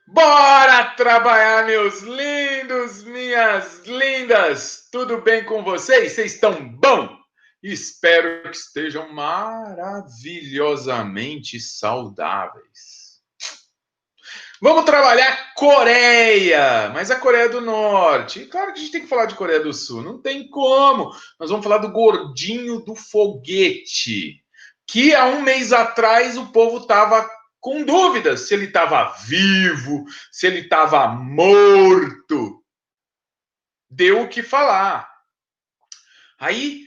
Bora trabalhar, meus lindos, minhas lindas! Tudo bem com vocês? Vocês estão bom? Espero que estejam maravilhosamente saudáveis. Vamos trabalhar Coreia, mas a Coreia do Norte. E claro que a gente tem que falar de Coreia do Sul, não tem como. Nós vamos falar do gordinho do foguete, que há um mês atrás o povo estava com dúvidas se ele estava vivo, se ele estava morto. Deu o que falar. Aí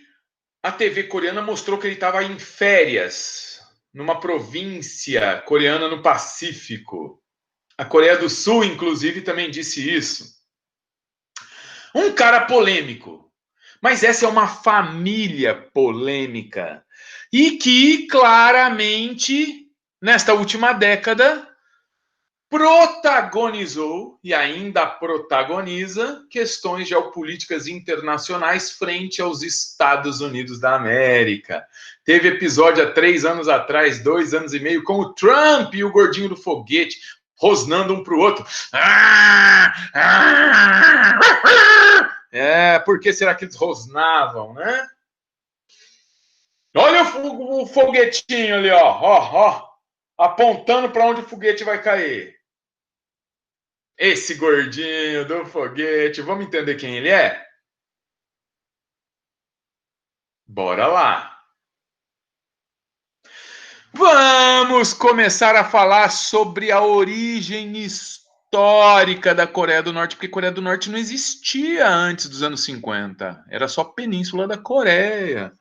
a TV coreana mostrou que ele estava em férias, numa província coreana no Pacífico. A Coreia do Sul, inclusive, também disse isso. Um cara polêmico. Mas essa é uma família polêmica. E que, claramente, nesta última década, protagonizou e ainda protagoniza questões geopolíticas internacionais frente aos Estados Unidos da América. Teve episódio há 3 anos atrás, 2 anos e meio, com o Trump e o gordinho do foguete, rosnando um para o outro. Por que será que eles rosnavam, né? Olha o foguetinho ali, ó, apontando para onde o foguete vai cair. Esse gordinho do foguete, vamos entender quem ele é? Bora lá. Vamos começar a falar sobre a origem histórica da Coreia do Norte, porque a Coreia do Norte não existia antes dos anos 50. Era só a Península da Coreia.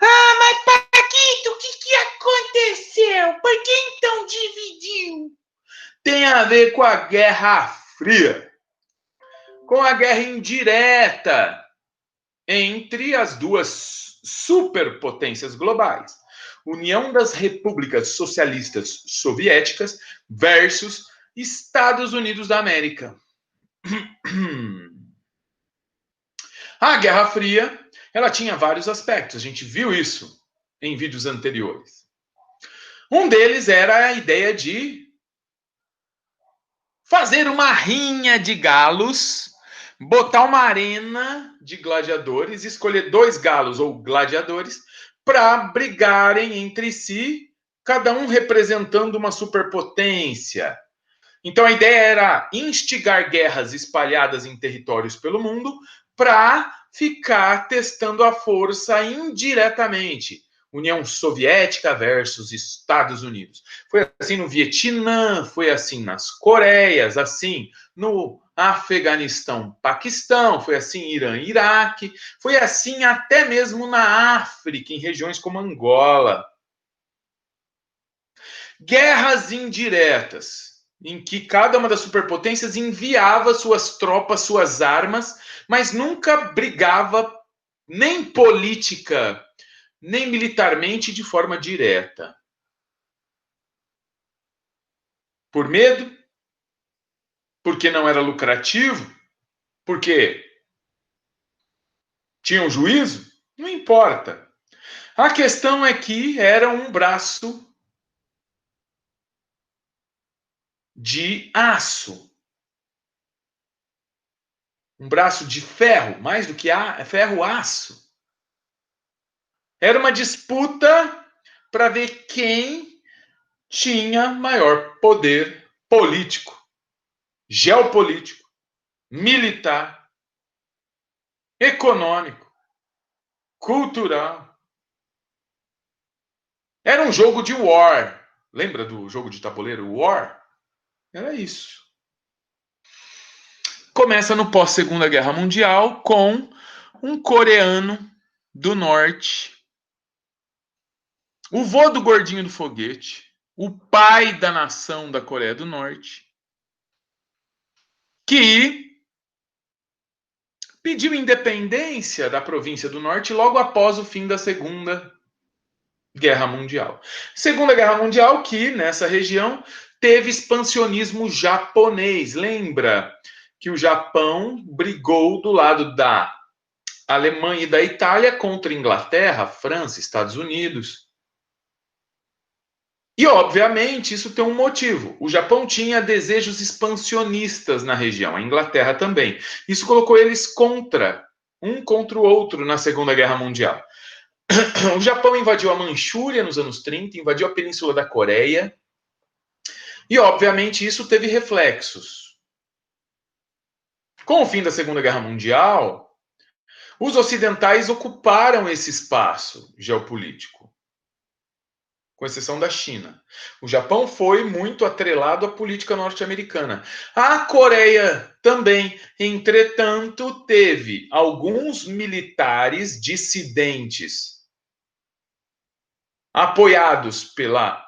Ah, mas Paquito, o que aconteceu? Por que então dividiu? Tem a ver com a Guerra Fria, com a guerra indireta entre as duas superpotências globais. União das Repúblicas Socialistas Soviéticas versus Estados Unidos da América. A Guerra Fria, ela tinha vários aspectos, a gente viu isso em vídeos anteriores. Um deles era a ideia de fazer uma rinha de galos, botar uma arena de gladiadores, escolher 2 galos ou gladiadores para brigarem entre si, cada um representando uma superpotência. Então a ideia era instigar guerras espalhadas em territórios pelo mundo para ficar testando a força indiretamente. União Soviética versus Estados Unidos. Foi assim no Vietnã, foi assim nas Coreias, assim no Afeganistão, Paquistão, foi assim Irã, Iraque, foi assim até mesmo na África, em regiões como Angola. Guerras indiretas, em que cada uma das superpotências enviava suas tropas, suas armas, mas nunca brigava nem política nem militarmente de forma direta. Por medo? Porque não era lucrativo? Porque tinham juízo? Não importa. A questão é que era um braço de aço. Um braço de ferro, mais do que ferro-aço. Era uma disputa para ver quem tinha maior poder político, geopolítico, militar, econômico, cultural. Era um jogo de war. Lembra do jogo de tabuleiro War? Era isso. Começa no pós-Segunda Guerra Mundial com um coreano do norte, o vô do gordinho do foguete, o pai da nação da Coreia do Norte, que pediu independência da província do Norte logo após o fim da Segunda Guerra Mundial. Segunda Guerra Mundial que, nessa região, teve expansionismo japonês. Lembra que o Japão brigou do lado da Alemanha e da Itália contra Inglaterra, França, Estados Unidos. E, obviamente, isso tem um motivo. O Japão tinha desejos expansionistas na região, a Inglaterra também. Isso colocou eles um contra o outro na Segunda Guerra Mundial. O Japão invadiu a Manchúria nos anos 30, invadiu a Península da Coreia, e, obviamente, isso teve reflexos. Com o fim da Segunda Guerra Mundial, os ocidentais ocuparam esse espaço geopolítico, com exceção da China. O Japão foi muito atrelado à política norte-americana. A Coreia também, entretanto, teve alguns militares dissidentes apoiados pela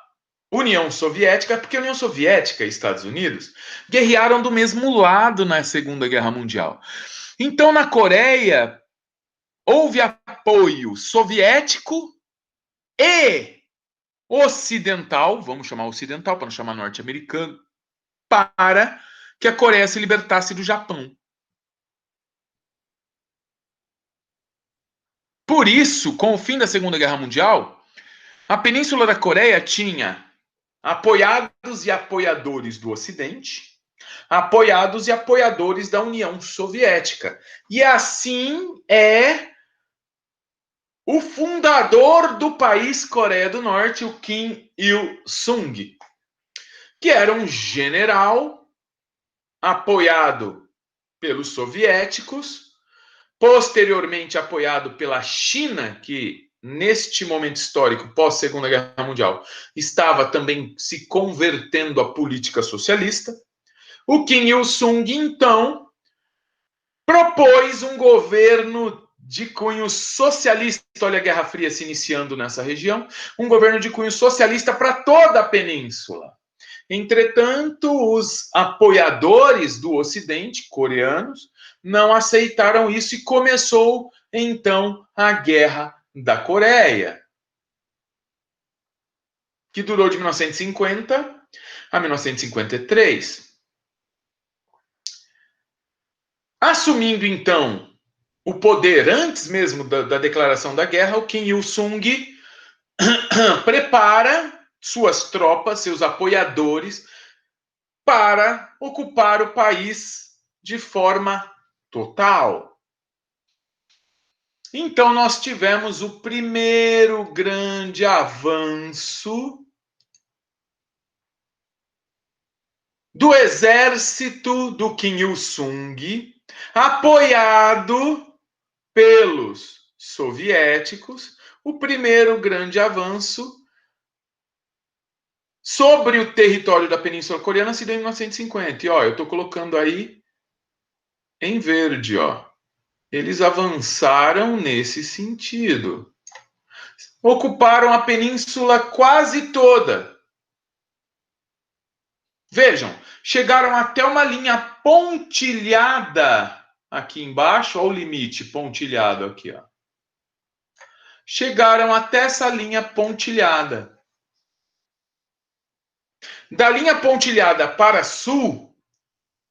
União Soviética, porque a União Soviética e Estados Unidos guerrearam do mesmo lado na Segunda Guerra Mundial. Então, na Coreia, houve apoio soviético e ocidental, vamos chamar ocidental para não chamar norte-americano, para que a Coreia se libertasse do Japão. Por isso, com o fim da Segunda Guerra Mundial, a Península da Coreia tinha apoiados e apoiadores do Ocidente, apoiados e apoiadores da União Soviética. E assim é o fundador do país Coreia do Norte, o Kim Il-sung, que era um general apoiado pelos soviéticos, posteriormente apoiado pela China, que neste momento histórico, pós-Segunda Guerra Mundial, estava também se convertendo à política socialista. O Kim Il-sung, então, propôs um governo de cunho socialista. Olha a Guerra Fria se iniciando nessa região. Um governo de cunho socialista para toda a península. Entretanto, os apoiadores do Ocidente, coreanos, não aceitaram isso e começou, então, a Guerra da Coreia, que durou de 1950 a 1953. Assumindo, então, o poder antes mesmo da declaração da guerra, o Kim Il-sung prepara suas tropas, seus apoiadores, para ocupar o país de forma total. Então, nós tivemos o primeiro grande avanço do exército do Kim Il-sung, apoiado pelos soviéticos, o primeiro grande avanço sobre o território da Península Coreana se deu em 1950. E, ó, eu estou colocando aí em verde, ó. Eles avançaram nesse sentido. Ocuparam a península quase toda. Vejam, chegaram até uma linha pontilhada aqui embaixo, olha o limite pontilhado aqui, ó. Chegaram até essa linha pontilhada. Da linha pontilhada para sul,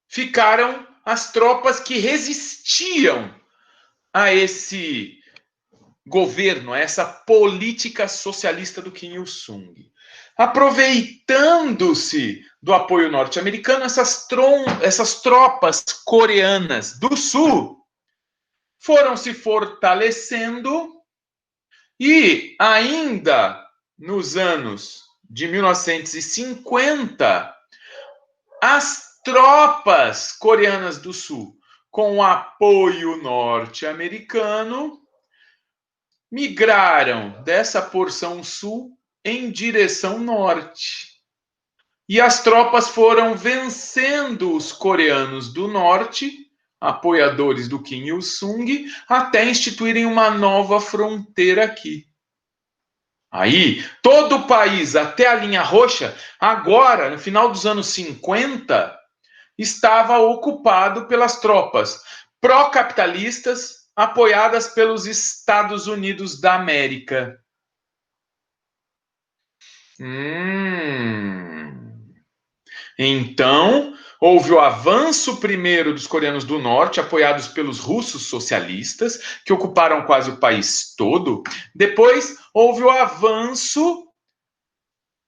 ficaram as tropas que resistiam a esse governo, a essa política socialista do Kim Il-sung. Aproveitando-se do apoio norte-americano, essas tropas coreanas do sul foram se fortalecendo e ainda nos anos de 1950, as tropas coreanas do sul, com apoio norte-americano, migraram dessa porção sul em direção norte. E as tropas foram vencendo os coreanos do norte, apoiadores do Kim Il-sung, até instituírem uma nova fronteira aqui. Aí, todo o país, até a linha roxa, agora, no final dos anos 50, estava ocupado pelas tropas pró-capitalistas apoiadas pelos Estados Unidos da América. Então, houve o avanço primeiro dos coreanos do norte, apoiados pelos russos socialistas, que ocuparam quase o país todo. Depois, houve o avanço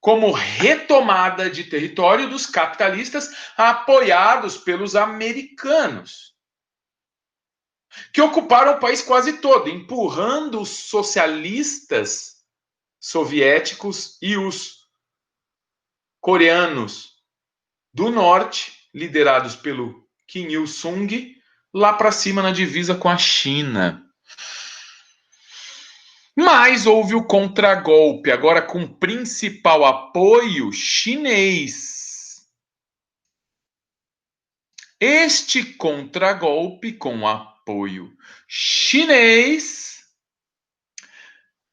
como retomada de território dos capitalistas apoiados pelos americanos, que ocuparam o país quase todo, empurrando os socialistas soviéticos e os coreanos do norte, liderados pelo Kim Il-sung, lá para cima na divisa com a China. Mas houve o contragolpe, agora com principal apoio chinês. Este contragolpe com apoio chinês,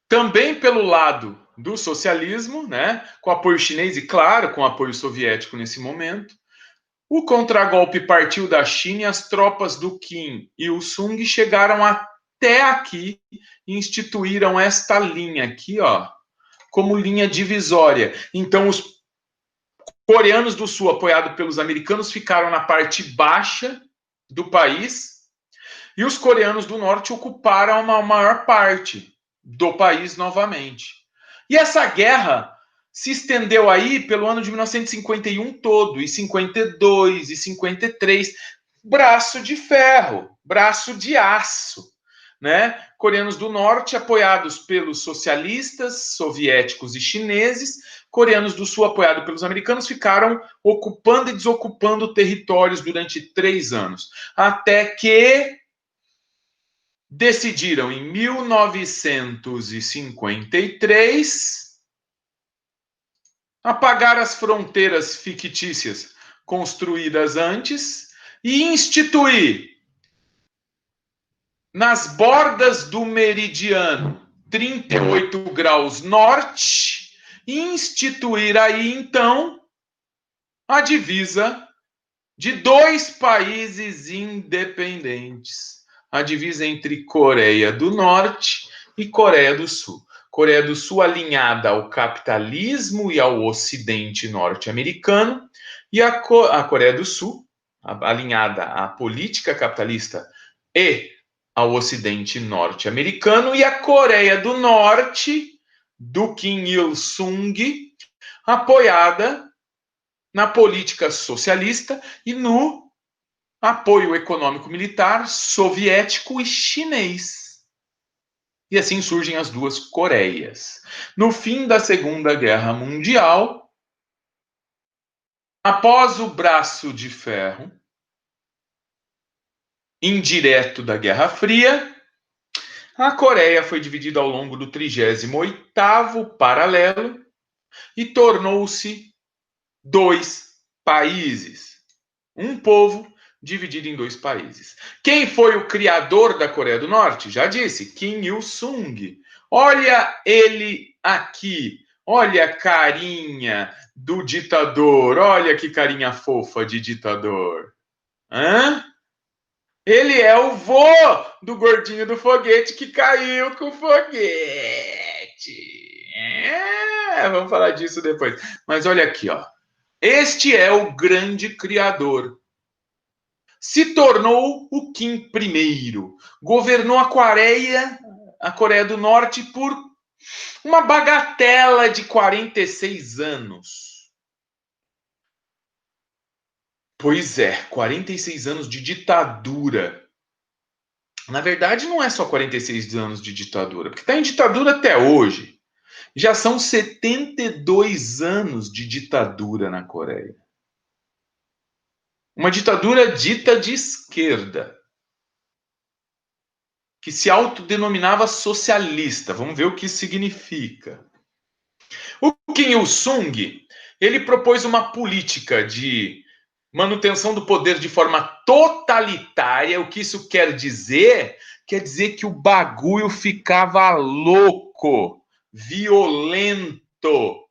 também pelo lado do socialismo, né, com apoio chinês e, claro, com apoio soviético nesse momento. O contragolpe partiu da China e as tropas do Kim Il-sung chegaram até aqui e instituíram esta linha aqui, ó, como linha divisória. Então, os coreanos do Sul, apoiados pelos americanos, ficaram na parte baixa do país e os coreanos do Norte ocuparam uma maior parte do país novamente. E essa guerra se estendeu aí pelo ano de 1951 todo, e 52, e 53, braço de ferro, braço de aço, né? Coreanos do Norte apoiados pelos socialistas, soviéticos e chineses, coreanos do Sul apoiados pelos americanos ficaram ocupando e desocupando territórios durante 3 anos, até que decidiram em 1953 apagar as fronteiras fictícias construídas antes e instituir nas bordas do meridiano 38 graus norte, instituir aí então a divisa de 2 países independentes, a divisa entre Coreia do Norte e Coreia do Sul. Coreia do Sul alinhada ao capitalismo e ao ocidente norte-americano, e a Coreia do Sul alinhada à política capitalista e ao ocidente norte-americano, e a Coreia do Norte, do Kim Il-sung, apoiada na política socialista e no apoio econômico-militar soviético e chinês. E assim surgem as 2 Coreias. No fim da Segunda Guerra Mundial, após o braço de ferro indireto da Guerra Fria, a Coreia foi dividida ao longo do 38º paralelo e tornou-se 2 países. Um povo dividido em 2 países. Quem foi o criador da Coreia do Norte? Já disse, Kim Il-sung. Olha ele aqui. Olha a carinha do ditador. Olha que carinha fofa de ditador. Hã? Ele é o vô do gordinho do foguete que caiu com o foguete. Vamos falar disso depois. Mas olha aqui, ó. Este é o grande criador. Se tornou o Kim I. Governou a Coreia do Norte por uma bagatela de 46 anos. Pois é, 46 anos de ditadura. Na verdade, não é só 46 anos de ditadura, porque está em ditadura até hoje. Já são 72 anos de ditadura na Coreia. Uma ditadura dita de esquerda, que se autodenominava socialista. Vamos ver o que isso significa. O Kim Il-sung, ele propôs uma política de manutenção do poder de forma totalitária. O que isso quer dizer? Quer dizer que o bagulho ficava louco, violento.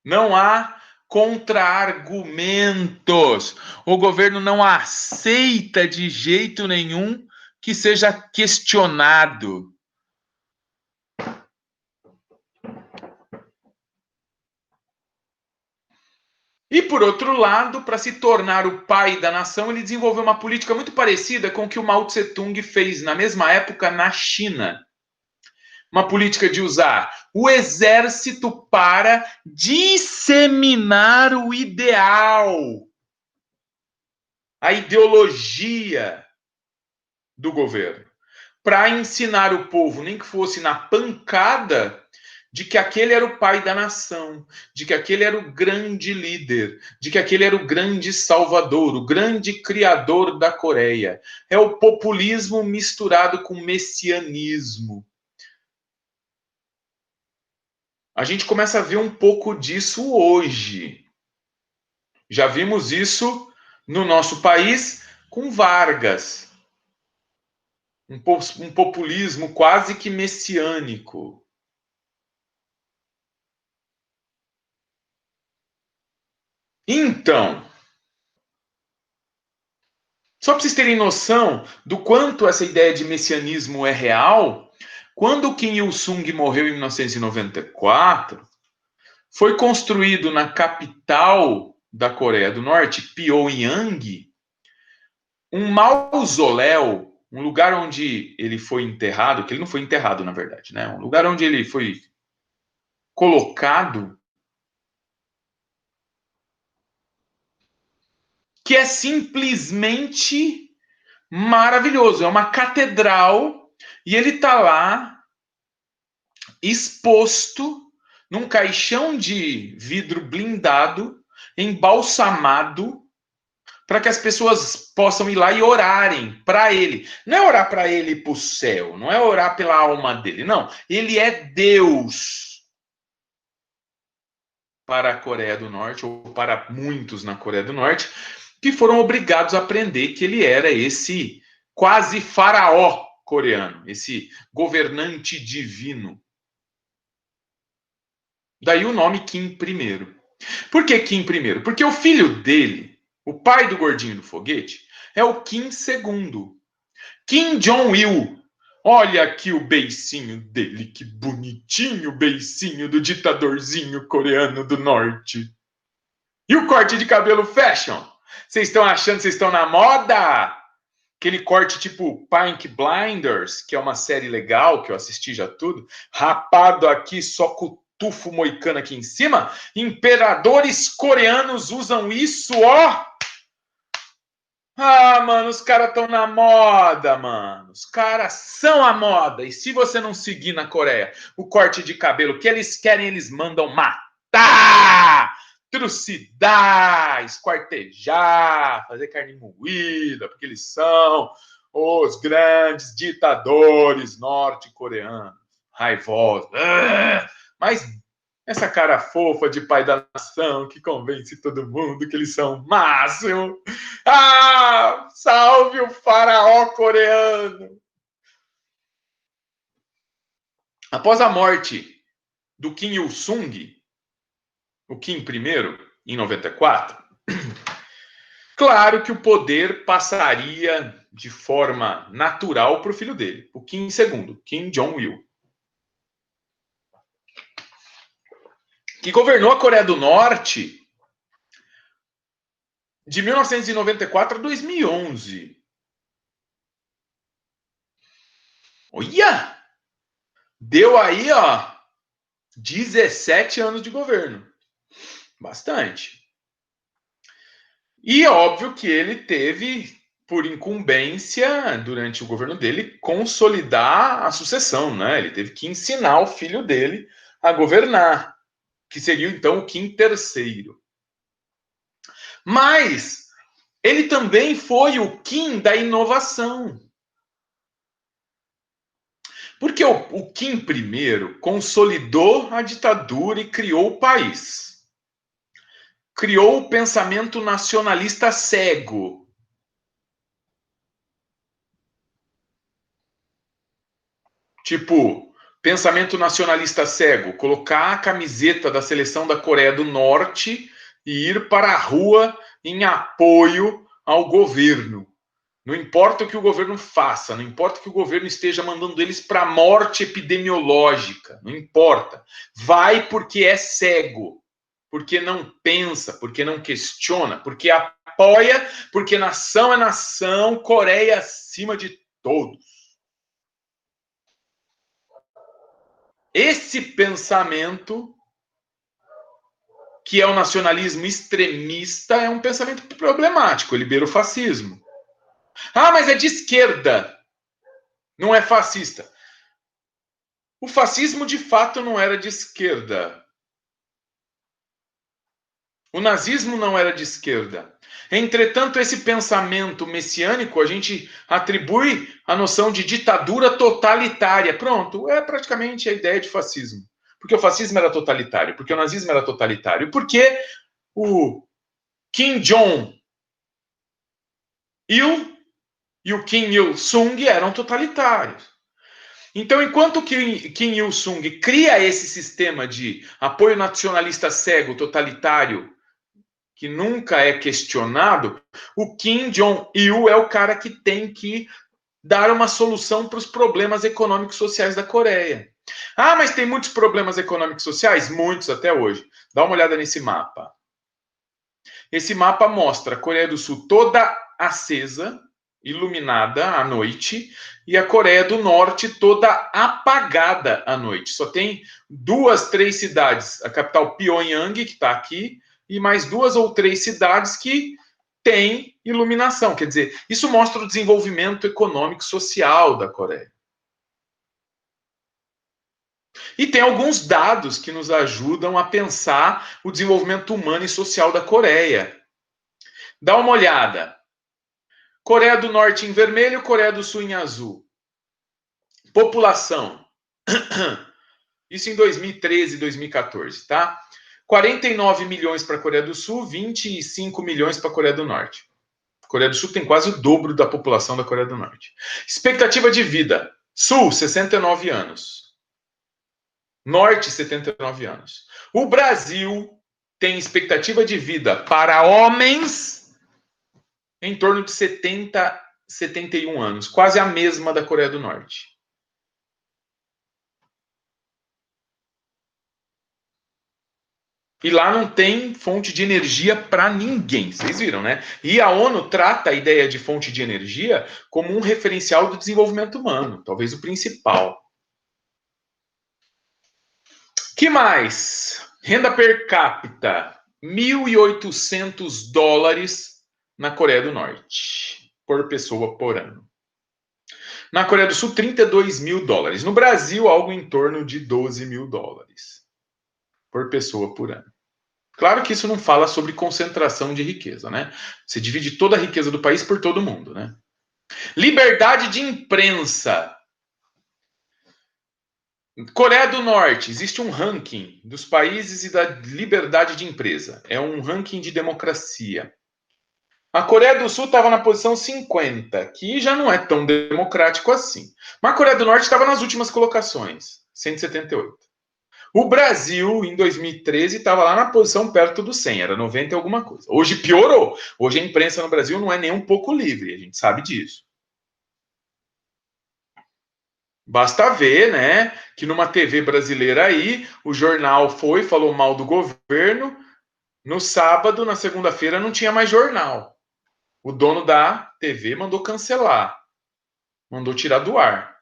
Não há contra-argumentos. O governo não aceita de jeito nenhum que seja questionado. E, por outro lado, para se tornar o pai da nação, ele desenvolveu uma política muito parecida com o que o Mao Tse-tung fez na mesma época na China. uma política de usar o exército para disseminar o ideal, a ideologia do governo, para ensinar o povo, nem que fosse na pancada, de que aquele era o pai da nação, de que aquele era o grande líder, de que aquele era o grande salvador, o grande criador da Coreia. É o populismo misturado com messianismo. A gente começa a ver um pouco disso hoje. Já vimos isso no nosso país com Vargas. Um populismo quase que messiânico. Então, só para vocês terem noção do quanto essa ideia de messianismo é real, quando Kim Il-sung morreu em 1994, foi construído na capital da Coreia do Norte, Pyongyang, um mausoléu, um lugar onde ele foi enterrado, que ele não foi enterrado, na verdade, né? Um lugar onde ele foi colocado, que é simplesmente maravilhoso. É uma catedral e ele está lá exposto num caixão de vidro blindado, embalsamado, para que as pessoas possam ir lá e orarem para ele. Não é orar para ele para o céu, não é orar pela alma dele, não. Ele é Deus para a Coreia do Norte, ou para muitos na Coreia do Norte, que foram obrigados a aprender que ele era esse quase faraó coreano, esse governante divino. Daí o nome Kim I. Por que Kim I? Porque o filho dele, o pai do gordinho do foguete, é o Kim II. Kim Jong-il. Olha aqui o beicinho dele, que bonitinho o beicinho do ditadorzinho coreano do norte. E o corte de cabelo fashion? Vocês estão achando que vocês estão na moda? Aquele corte tipo Pink Blinders, que é uma série legal, que eu assisti já tudo, rapado aqui, só com tufo moicano aqui em cima. Imperadores coreanos usam isso, ó. Ah, mano, os caras estão na moda, mano. Os caras são a moda. E se você não seguir na Coreia o corte de cabelo que eles querem, eles mandam matar, trucidar, esquartejar, fazer carne moída, porque eles são os grandes ditadores norte-coreanos. Raivosos. Mas essa cara fofa de pai da nação que convence todo mundo que eles são o máximo. Ah, salve o faraó coreano! Após a morte do Kim Il-sung, o Kim I, em 94, claro que o poder passaria de forma natural para o filho dele, o Kim II, Kim Jong-il, que governou a Coreia do Norte de 1994 a 2011. Olha! Deu aí, ó, 17 anos de governo. Bastante. E óbvio que ele teve, por incumbência, durante o governo dele, consolidar a sucessão, né? Ele teve que ensinar o filho dele a governar, que seria então o Kim III. Mas ele também foi o Kim da inovação. Porque o Kim I consolidou a ditadura e criou o país. Criou o pensamento nacionalista cego. Tipo, pensamento nacionalista cego, colocar a camiseta da seleção da Coreia do Norte e ir para a rua em apoio ao governo. Não importa o que o governo faça, não importa que o governo esteja mandando eles para a morte epidemiológica, não importa. Vai porque é cego, porque não pensa, porque não questiona, porque apoia, porque nação é nação, Coreia acima de todos. Esse pensamento, que é o nacionalismo extremista, é um pensamento problemático, ele beira o fascismo. Ah, mas é de esquerda, não é fascista. O fascismo, de fato, não era de esquerda. O nazismo não era de esquerda. Entretanto, esse pensamento messiânico, a gente atribui a noção de ditadura totalitária. Pronto, é praticamente a ideia de fascismo. Porque o fascismo era totalitário, porque o nazismo era totalitário, porque o Kim Jong-il e o Kim Il-sung eram totalitários. Então, enquanto Kim Il-sung cria esse sistema de apoio nacionalista cego, totalitário, que nunca é questionado, o Kim Jong-il é o cara que tem que dar uma solução para os problemas econômicos e sociais da Coreia. Ah, mas tem muitos problemas econômicos e sociais? Muitos até hoje. Dá uma olhada nesse mapa. Esse mapa mostra a Coreia do Sul toda acesa, iluminada à noite, e a Coreia do Norte toda apagada à noite. Só tem 2, 3 cidades, a capital Pyongyang, que está aqui, e mais 2 ou 3 cidades que têm iluminação. Quer dizer, isso mostra o desenvolvimento econômico e social da Coreia. E tem alguns dados que nos ajudam a pensar o desenvolvimento humano e social da Coreia. Dá uma olhada. Coreia do Norte em vermelho, Coreia do Sul em azul. População. Isso em 2013, 2014, tá? 49 milhões para a Coreia do Sul, 25 milhões para a Coreia do Norte. A Coreia do Sul tem quase o dobro da população da Coreia do Norte. Expectativa de vida. Sul, 69 anos. Norte, 79 anos. O Brasil tem expectativa de vida para homens em torno de 70, 71 anos, quase a mesma da Coreia do Norte. E lá não tem fonte de energia para ninguém, vocês viram, né? E a ONU trata a ideia de fonte de energia como um referencial do desenvolvimento humano, talvez o principal. Que mais? Renda per capita, $1.800 na Coreia do Norte, por pessoa por ano. Na Coreia do Sul, $32 mil. No Brasil, algo em torno de $12 mil por pessoa por ano. Claro que isso não fala sobre concentração de riqueza, né? Você divide toda a riqueza do país por todo mundo, né? Liberdade de imprensa. Coreia do Norte, existe um ranking dos países e da liberdade de empresa. É um ranking de democracia. A Coreia do Sul estava na posição 50, que já não é tão democrático assim. Mas a Coreia do Norte estava nas últimas colocações, 178. O Brasil, em 2013, estava lá na posição perto do 100, era 90 e alguma coisa. Hoje piorou. Hoje a imprensa no Brasil não é nem um pouco livre, a gente sabe disso. Basta ver, né, que numa TV brasileira aí, o jornal falou mal do governo, no sábado, na segunda-feira, não tinha mais jornal. O dono da TV mandou cancelar, mandou tirar do ar.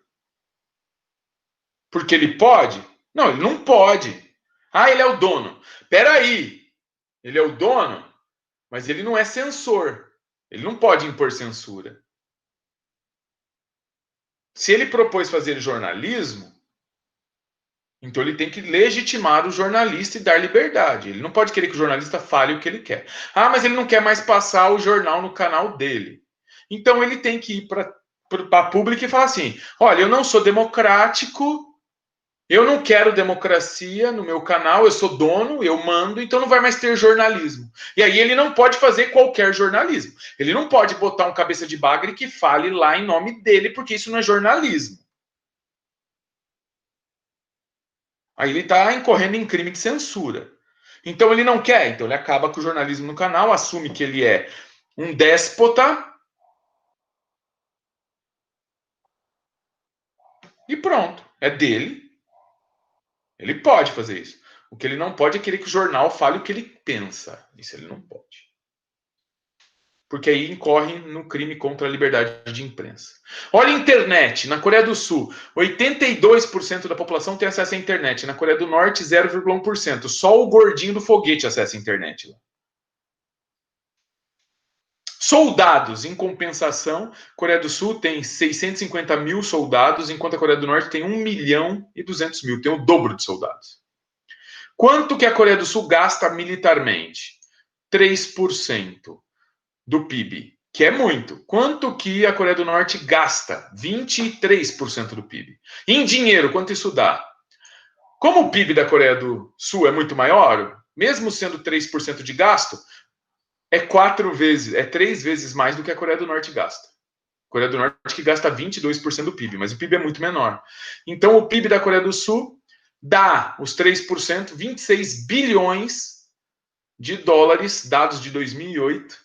Porque ele pode? Não, ele não pode. Ah, ele é o dono. Peraí, ele é o dono, mas ele não é censor. Ele não pode impor censura. Se ele propôs fazer jornalismo, então ele tem que legitimar o jornalista e dar liberdade. Ele não pode querer que o jornalista fale o que ele quer. Ah, mas ele não quer mais passar o jornal no canal dele. Então ele tem que ir para a pública e falar assim: olha, eu não sou democrático, eu não quero democracia no meu canal, eu sou dono, eu mando, então não vai mais ter jornalismo. E aí ele não pode fazer qualquer jornalismo. Ele não pode botar um cabeça de bagre que fale lá em nome dele, porque isso não é jornalismo. Aí ele está incorrendo em crime de censura. Então ele não quer, então ele acaba com o jornalismo no canal, assume que ele é um déspota e pronto, é dele. Ele pode fazer isso. O que ele não pode é querer que o jornal fale o que ele pensa. Isso ele não pode. porque aí incorre no crime contra a liberdade de imprensa. Olha a internet. Na Coreia do Sul, 82% da população tem acesso à internet. Na Coreia do Norte, 0,1%. Só o gordinho do foguete acessa a internet. Soldados, em compensação, Coreia do Sul tem 650 mil soldados, enquanto a Coreia do Norte tem 1.200.000, tem o dobro de soldados. Quanto que a Coreia do Sul gasta militarmente? 3% do PIB, que é muito. Quanto que a Coreia do Norte gasta? 23% do PIB. Em dinheiro, quanto isso dá? Como o PIB da Coreia do Sul é muito maior, mesmo sendo 3% de gasto, é 3 vezes mais do que a Coreia do Norte gasta. A Coreia do Norte que gasta 22% do PIB, mas o PIB é muito menor. Então, o PIB da Coreia do Sul dá os 3%, 26 bilhões de dólares, dados de 2008,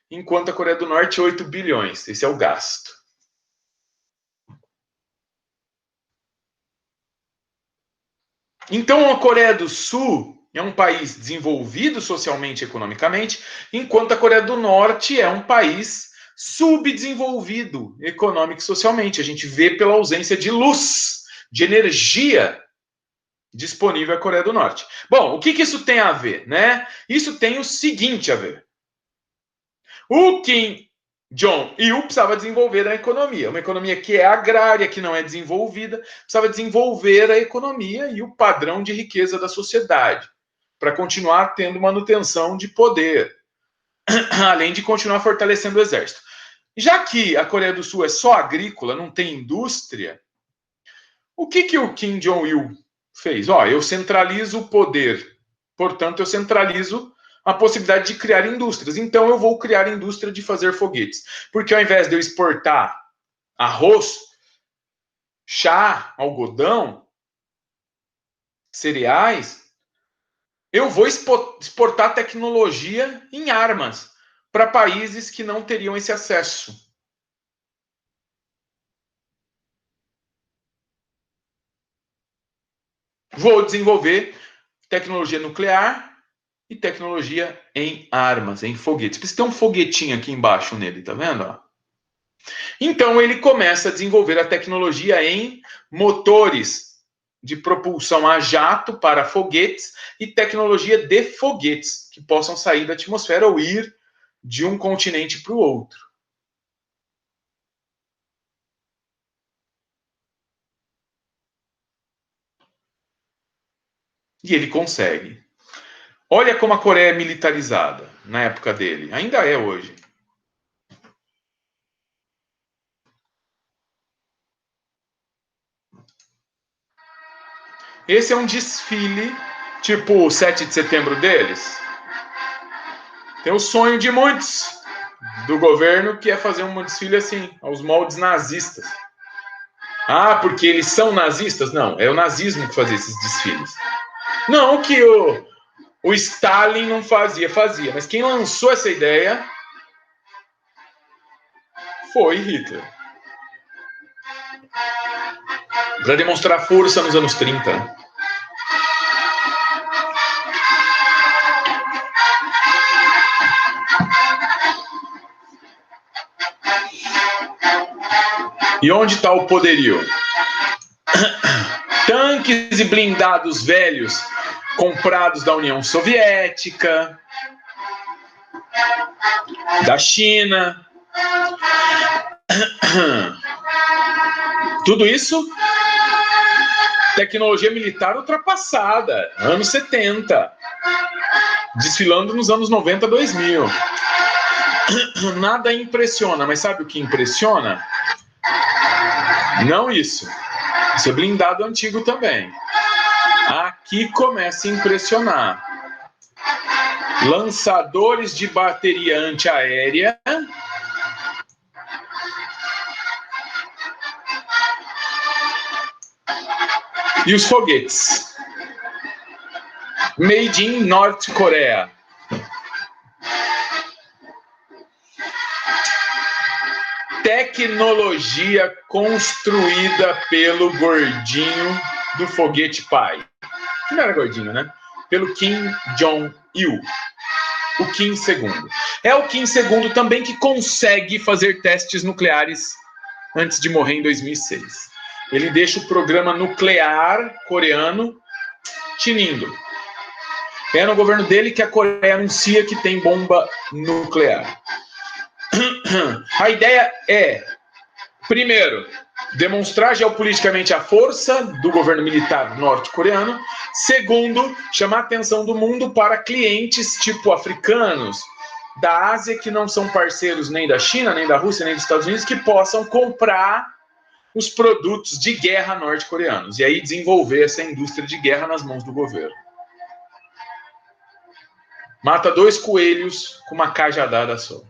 enquanto a Coreia do Norte, 8 bilhões. Esse é o gasto. Então, a Coreia do Sul é um país desenvolvido socialmente e economicamente, enquanto a Coreia do Norte é um país subdesenvolvido econômico e socialmente. A gente vê pela ausência de luz, de energia disponível à Coreia do Norte. Bom, o que isso tem a ver, né? Isso tem o seguinte a ver. O Kim Jong-il precisava desenvolver a economia. Uma economia que é agrária, que não é desenvolvida, precisava desenvolver a economia e o padrão de riqueza da sociedade, para continuar tendo manutenção de poder, além de continuar fortalecendo o exército. Já que a Coreia do Sul é só agrícola, não tem indústria, o que o Kim Jong-il fez? Eu centralizo o poder, portanto, eu centralizo a possibilidade de criar indústrias. Então, eu vou criar indústria de fazer foguetes. Porque ao invés de eu exportar arroz, chá, algodão, cereais, eu vou exportar tecnologia em armas para países que não teriam esse acesso. Vou desenvolver tecnologia nuclear e tecnologia em armas, em foguetes. Por isso tem um foguetinho aqui embaixo nele, tá vendo? Então ele começa a desenvolver a tecnologia em motores de propulsão a jato para foguetes e tecnologia de foguetes que possam sair da atmosfera ou ir de um continente para o outro. E ele consegue. Olha como a Coreia é militarizada na época dele. Ainda é hoje. Esse é um desfile, tipo o 7 de setembro deles. Tem o sonho de muitos do governo que é fazer um desfile assim, aos moldes nazistas. Ah, porque eles são nazistas? Não, é o nazismo que fazia esses desfiles. Não que o Stalin não fazia, mas quem lançou essa ideia foi Hitler. Para demonstrar força nos anos 30. E onde está o poderio? Tanques e blindados velhos comprados da União Soviética, da China. Tudo isso, tecnologia militar ultrapassada, anos 70, desfilando nos anos 90, 2000. Nada impressiona, mas sabe o que impressiona? Não isso. Isso é blindado antigo também. Aqui começa a impressionar. Lançadores de bateria antiaérea. E os foguetes. Made in North Korea. Tecnologia construída pelo gordinho do foguete pai. Que não era gordinho, né? Pelo Kim Jong-il. o Kim II. É o Kim II também que consegue fazer testes nucleares antes de morrer em 2006. Ele deixa o programa nuclear coreano tinindo. É no governo dele que a Coreia anuncia que tem bomba nuclear. A ideia é, primeiro, demonstrar geopoliticamente a força do governo militar norte-coreano. Segundo, chamar a atenção do mundo para clientes tipo africanos, da Ásia, que não são parceiros nem da China, nem da Rússia, nem dos Estados Unidos, que possam comprar os produtos de guerra norte-coreanos. E aí desenvolver essa indústria de guerra nas mãos do governo. Mata 2 coelhos com uma cajadada só.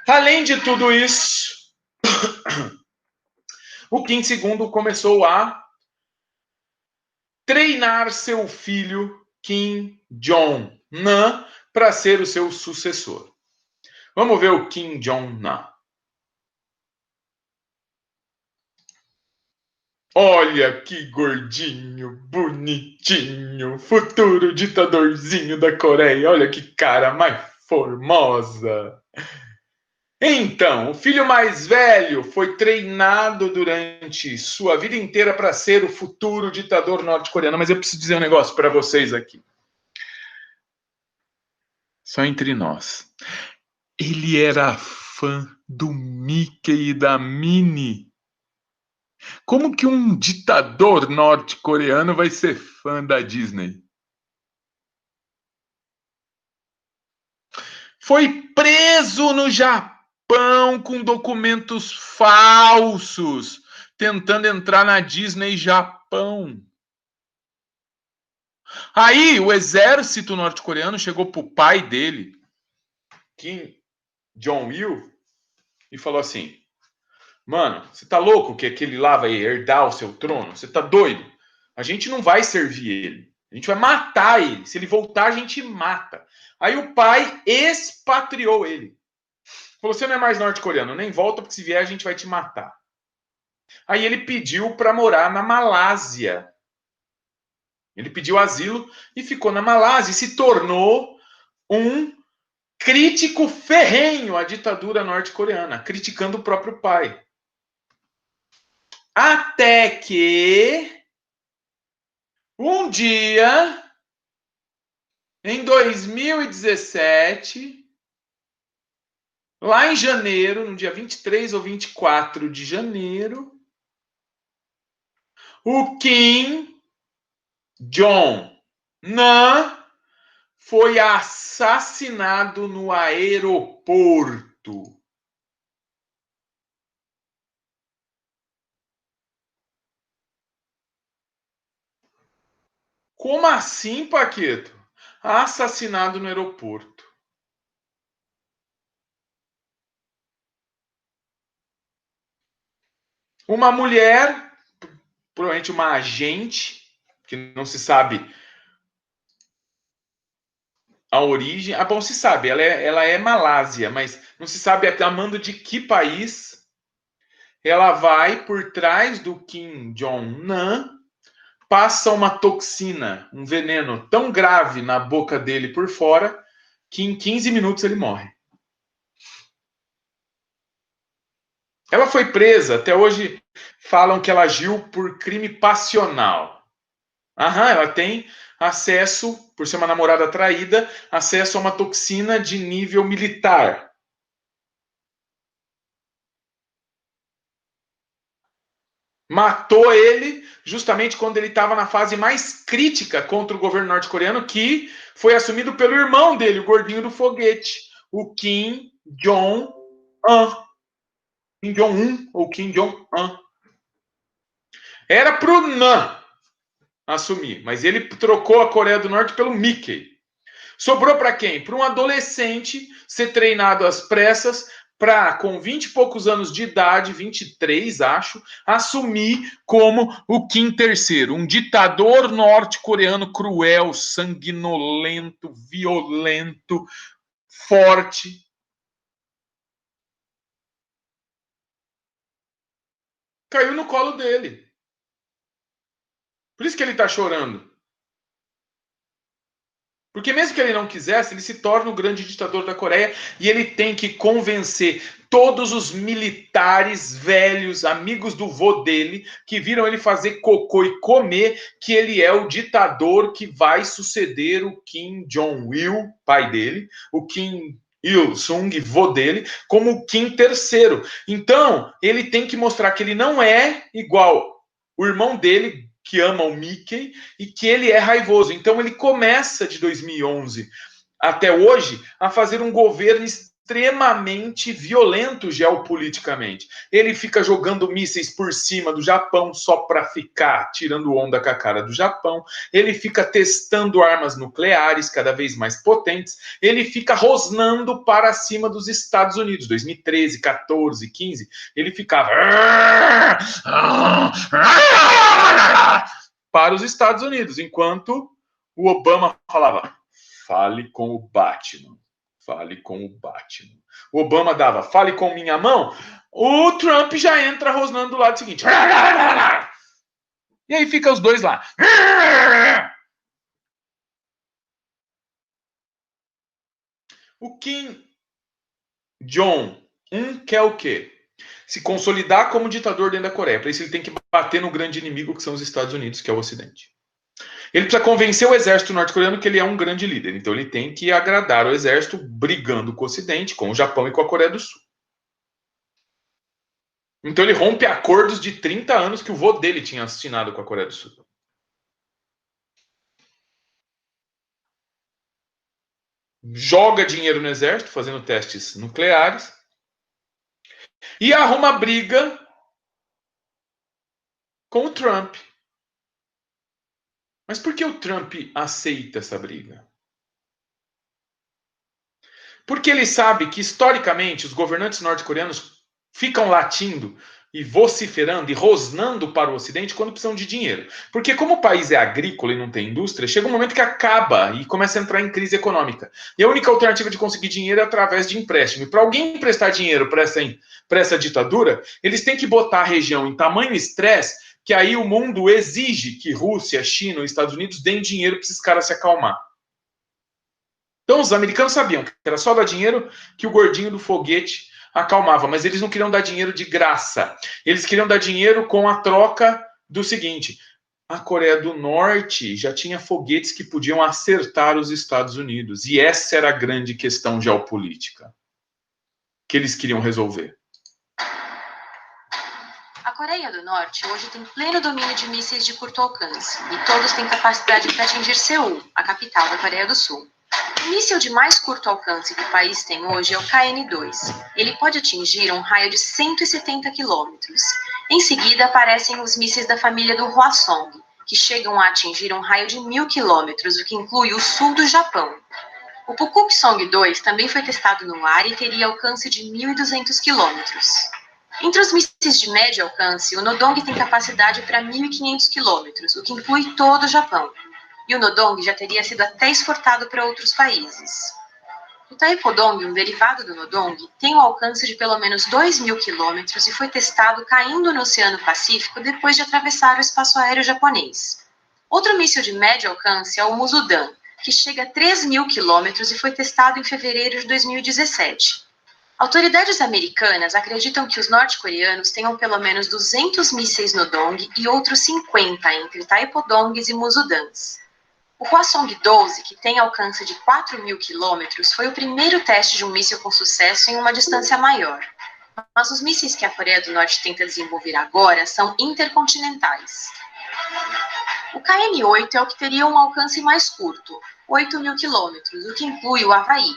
Além de tudo isso, o Kim II começou a treinar seu filho Kim Jong-un para ser o seu sucessor. Vamos ver o Kim Jong-un. Olha que gordinho, bonitinho, futuro ditadorzinho da Coreia. Olha que cara mais formosa. Então, o filho mais velho foi treinado durante sua vida inteira para ser o futuro ditador norte-coreano. Mas eu preciso dizer um negócio para vocês aqui. Só entre nós. Ele era fã do Mickey e da Minnie. Como que um ditador norte-coreano vai ser fã da Disney? Foi preso no Japão com documentos falsos, tentando entrar na Disney Japão. Aí o exército norte-coreano chegou pro pai dele, Kim Jong-il, e falou assim: mano, você tá louco que aquele lá vai herdar o seu trono? Você tá doido? A gente não vai servir ele. A gente vai matar ele. Se ele voltar, a gente mata. Aí o pai expatriou ele. Falou: você não é mais norte-coreano, nem volta, porque se vier a gente vai te matar. Aí ele pediu para morar na Malásia. Ele pediu asilo e ficou na Malásia e se tornou um crítico ferrenho à ditadura norte-coreana, criticando o próprio pai. Até que um dia, em 2017, lá em janeiro, no dia 23 ou 24 de janeiro, o Kim Jong-un foi assassinado no aeroporto. Como assim, Paquito? Assassinado no aeroporto. Uma mulher, provavelmente uma agente, que não se sabe a origem. Ah, bom, se sabe, ela é Malásia, mas não se sabe a mando de que país. Ela vai por trás do Kim Jong-un, passa uma toxina, um veneno tão grave na boca dele por fora, que em 15 minutos ele morre. Ela foi presa, até hoje falam que ela agiu por crime passional. Aham, ela tem acesso, por ser uma namorada traída, acesso a uma toxina de nível militar. Matou ele justamente quando ele estava na fase mais crítica contra o governo norte-coreano, que foi assumido pelo irmão dele, o gordinho do foguete, o Kim Jong-un. Kim Jong-un ou Kim Jong-un. Era pro Nan assumir, mas ele trocou a Coreia do Norte pelo Mickey. Sobrou para quem? Para um adolescente ser treinado às pressas para, com 20 e poucos anos de idade, 23, acho, assumir como o Kim III, um ditador norte-coreano cruel, sanguinolento, violento, forte. Caiu no colo dele. Por isso que ele está chorando. Porque mesmo que ele não quisesse, ele se torna o grande ditador da Coreia e ele tem que convencer todos os militares velhos, amigos do vô dele, que viram ele fazer cocô e comer, que ele é o ditador que vai suceder o Kim Jong-il, pai dele, o Kim Il-sung, vô dele, como o Kim III. Então, ele tem que mostrar que ele não é igual o irmão dele, que ama o Mickey, e que ele é raivoso. Então, ele começa de 2011 até hoje a fazer um governo extremamente violento geopoliticamente. Ele fica jogando mísseis por cima do Japão só para ficar tirando onda com a cara do Japão. Ele fica testando armas nucleares cada vez mais potentes. Ele fica rosnando para cima dos Estados Unidos. 2013, 14, 15, ele ficava para os Estados Unidos, enquanto o Obama falava: fale com o Batman. Fale com o Batman. O Obama dava: fale com minha mão. O Trump já entra rosnando do lado seguinte. E aí fica os dois lá. O Kim Jong-un quer o quê? Se consolidar como ditador dentro da Coreia. Para isso ele tem que bater no grande inimigo que são os Estados Unidos, que é o Ocidente. Ele precisa convencer o exército norte-coreano que ele é um grande líder. Então ele tem que agradar o exército brigando com o Ocidente, com o Japão e com a Coreia do Sul. Então ele rompe acordos de 30 anos que o vô dele tinha assinado com a Coreia do Sul. Joga dinheiro no exército, fazendo testes nucleares. E arruma briga com o Trump. Mas por que o Trump aceita essa briga? Porque ele sabe que, historicamente, os governantes norte-coreanos ficam latindo e vociferando e rosnando para o Ocidente quando precisam de dinheiro. Porque como o país é agrícola e não tem indústria, chega um momento que acaba e começa a entrar em crise econômica. E a única alternativa de conseguir dinheiro é através de empréstimo. E para alguém emprestar dinheiro para essa ditadura, eles têm que botar a região em tamanho estresse que aí o mundo exige que Rússia, China e Estados Unidos deem dinheiro para esses caras se acalmar. Então os americanos sabiam que era só dar dinheiro que o gordinho do foguete acalmava, mas eles não queriam dar dinheiro de graça. Eles queriam dar dinheiro com a troca do seguinte: a Coreia do Norte já tinha foguetes que podiam acertar os Estados Unidos. E essa era a grande questão geopolítica que eles queriam resolver. A Coreia do Norte hoje tem pleno domínio de mísseis de curto alcance, e todos têm capacidade para atingir Seul, a capital da Coreia do Sul. O míssil de mais curto alcance que o país tem hoje é o KN-2. Ele pode atingir um raio de 170 quilômetros. Em seguida aparecem os mísseis da família do Hwasong, que chegam a atingir um raio de 1.000 quilômetros, o que inclui o sul do Japão. O Pukguksong-2 também foi testado no ar e teria alcance de 1.200 quilômetros. Entre os mísseis de médio alcance, o Nodong tem capacidade para 1.500 quilômetros, o que inclui todo o Japão. E o Nodong já teria sido até exportado para outros países. O Taepodong, um derivado do Nodong, tem um alcance de pelo menos 2.000 quilômetros e foi testado caindo no Oceano Pacífico depois de atravessar o espaço aéreo japonês. Outro míssil de médio alcance é o Musudan, que chega a 3.000 quilômetros e foi testado em fevereiro de 2017. Autoridades americanas acreditam que os norte-coreanos tenham pelo menos 200 mísseis Nodong e outros 50 entre Taepodongs e Musudans. O Hwasong-12, que tem alcance de 4.000 quilômetros, foi o primeiro teste de um míssil com sucesso em uma distância maior. Mas os mísseis que a Coreia do Norte tenta desenvolver agora são intercontinentais. O KN-8 é o que teria um alcance mais curto, 8.000 quilômetros, o que inclui o Havaí.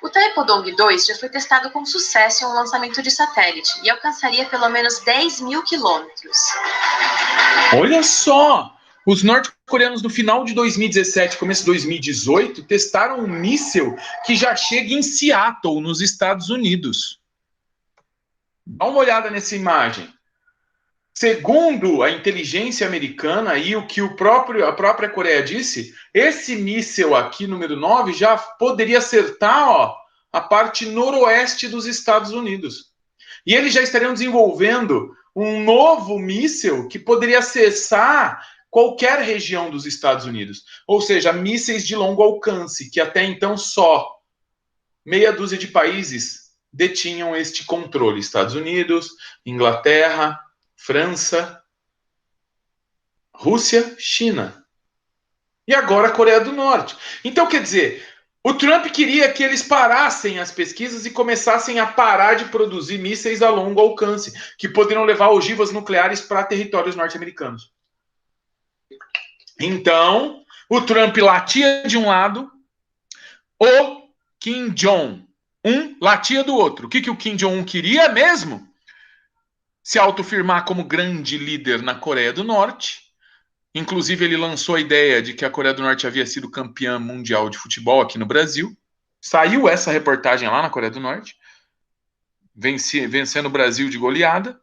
O Taepodong-2 já foi testado com sucesso em um lançamento de satélite e alcançaria pelo menos 10.000 quilômetros. Olha só! Os norte-coreanos no final de 2017, começo de 2018, testaram um míssil que já chega em Seattle, nos Estados Unidos. Dá uma olhada nessa imagem. Segundo a inteligência americana e o que a própria Coreia disse, esse míssil aqui, número 9, já poderia acertar a parte noroeste dos Estados Unidos. E eles já estariam desenvolvendo um novo míssil que poderia acessar qualquer região dos Estados Unidos. Ou seja, mísseis de longo alcance, que até então só meia dúzia de países detinham este controle. Estados Unidos, Inglaterra, França, Rússia, China. E agora a Coreia do Norte. Então, quer dizer, o Trump queria que eles parassem as pesquisas e começassem a parar de produzir mísseis a longo alcance, que poderiam levar ogivas nucleares para territórios norte-americanos. Então, o Trump latia de um lado, o Kim Jong-un latia do outro. O que o Kim Jong-un queria mesmo? Se autoafirmar como grande líder na Coreia do Norte. Inclusive, ele lançou a ideia de que a Coreia do Norte havia sido campeã mundial de futebol aqui no Brasil. Saiu essa reportagem lá na Coreia do Norte, vencendo o Brasil de goleada.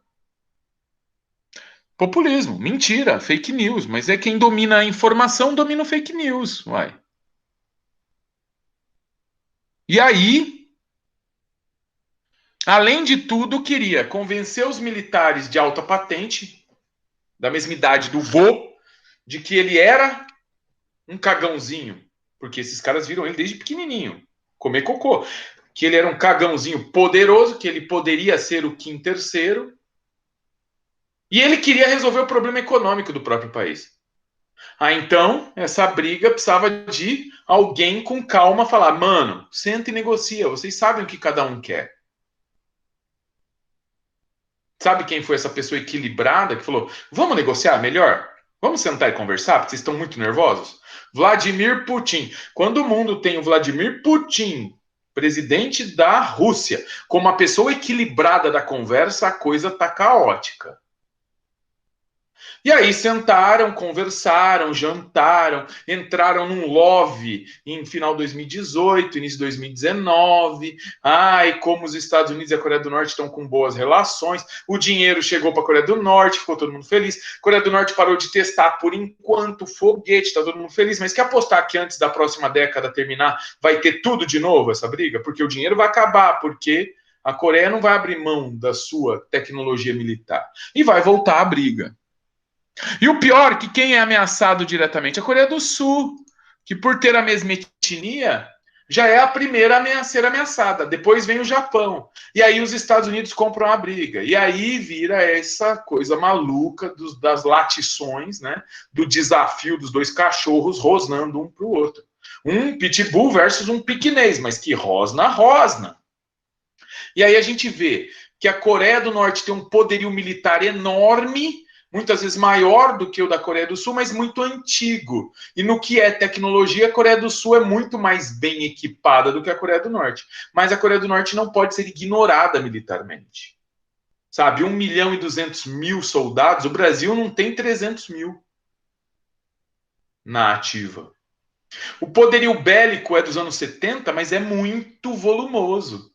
Populismo, mentira, fake news. Mas é quem domina a informação, domina o fake news. Uai. E aí, além de tudo, queria convencer os militares de alta patente, da mesma idade do vô, de que ele era um cagãozinho, porque esses caras viram ele desde pequenininho, comer cocô, que ele era um cagãozinho poderoso, que ele poderia ser o Kim III, e ele queria resolver o problema econômico do próprio país. Então, essa briga precisava de alguém com calma falar, mano, senta e negocia, vocês sabem o que cada um quer. Sabe quem foi essa pessoa equilibrada que falou, vamos negociar melhor? Vamos sentar e conversar, porque vocês estão muito nervosos? Vladimir Putin. Quando o mundo tem o Vladimir Putin, presidente da Rússia, como uma pessoa equilibrada da conversa, a coisa tá caótica. E aí sentaram, conversaram, jantaram, entraram num love em final de 2018, início de 2019. Ai, como os Estados Unidos e a Coreia do Norte estão com boas relações. O dinheiro chegou para a Coreia do Norte, ficou todo mundo feliz. A Coreia do Norte parou de testar por enquanto foguete, está todo mundo feliz. Mas quer apostar que antes da próxima década terminar vai ter tudo de novo essa briga? Porque o dinheiro vai acabar, porque a Coreia não vai abrir mão da sua tecnologia militar. E vai voltar a briga. E o pior é que quem é ameaçado diretamente é a Coreia do Sul, que por ter a mesma etnia, já é a primeira a ser ameaçada. Depois vem o Japão. E aí os Estados Unidos compram a briga. E aí vira essa coisa maluca das latições, né? Do desafio dos dois cachorros rosnando um para o outro. Um pitbull versus um piquinês, mas que rosna. E aí a gente vê que a Coreia do Norte tem um poderio militar enorme, muitas vezes maior do que o da Coreia do Sul, mas muito antigo. E no que é tecnologia, a Coreia do Sul é muito mais bem equipada do que a Coreia do Norte. Mas a Coreia do Norte não pode ser ignorada militarmente. Sabe, 1.200.000 soldados, o Brasil não tem 300.000 na ativa. O poderio bélico é dos anos 70, mas é muito volumoso.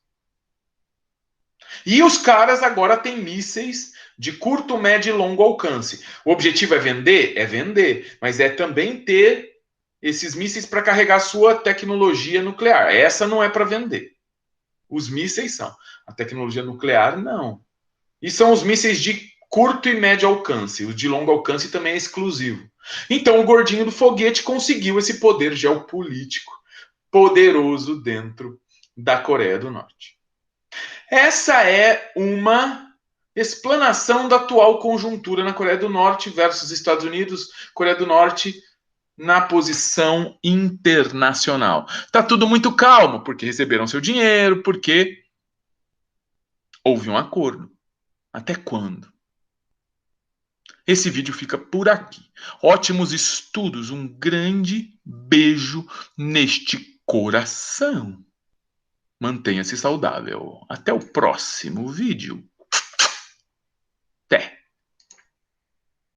E os caras agora têm mísseis de curto, médio e longo alcance. O objetivo é vender? É vender. Mas é também ter esses mísseis para carregar sua tecnologia nuclear. Essa não é para vender. Os mísseis são. A tecnologia nuclear, não. E são os mísseis de curto e médio alcance. O de longo alcance também é exclusivo. Então o gordinho do foguete conseguiu esse poder geopolítico poderoso dentro da Coreia do Norte. Essa é uma explanação da atual conjuntura na Coreia do Norte versus Estados Unidos, Coreia do Norte na posição internacional. Tá tudo muito calmo, porque receberam seu dinheiro, porque houve um acordo. Até quando? Esse vídeo fica por aqui. Ótimos estudos, um grande beijo neste coração. Mantenha-se saudável. Até o próximo vídeo.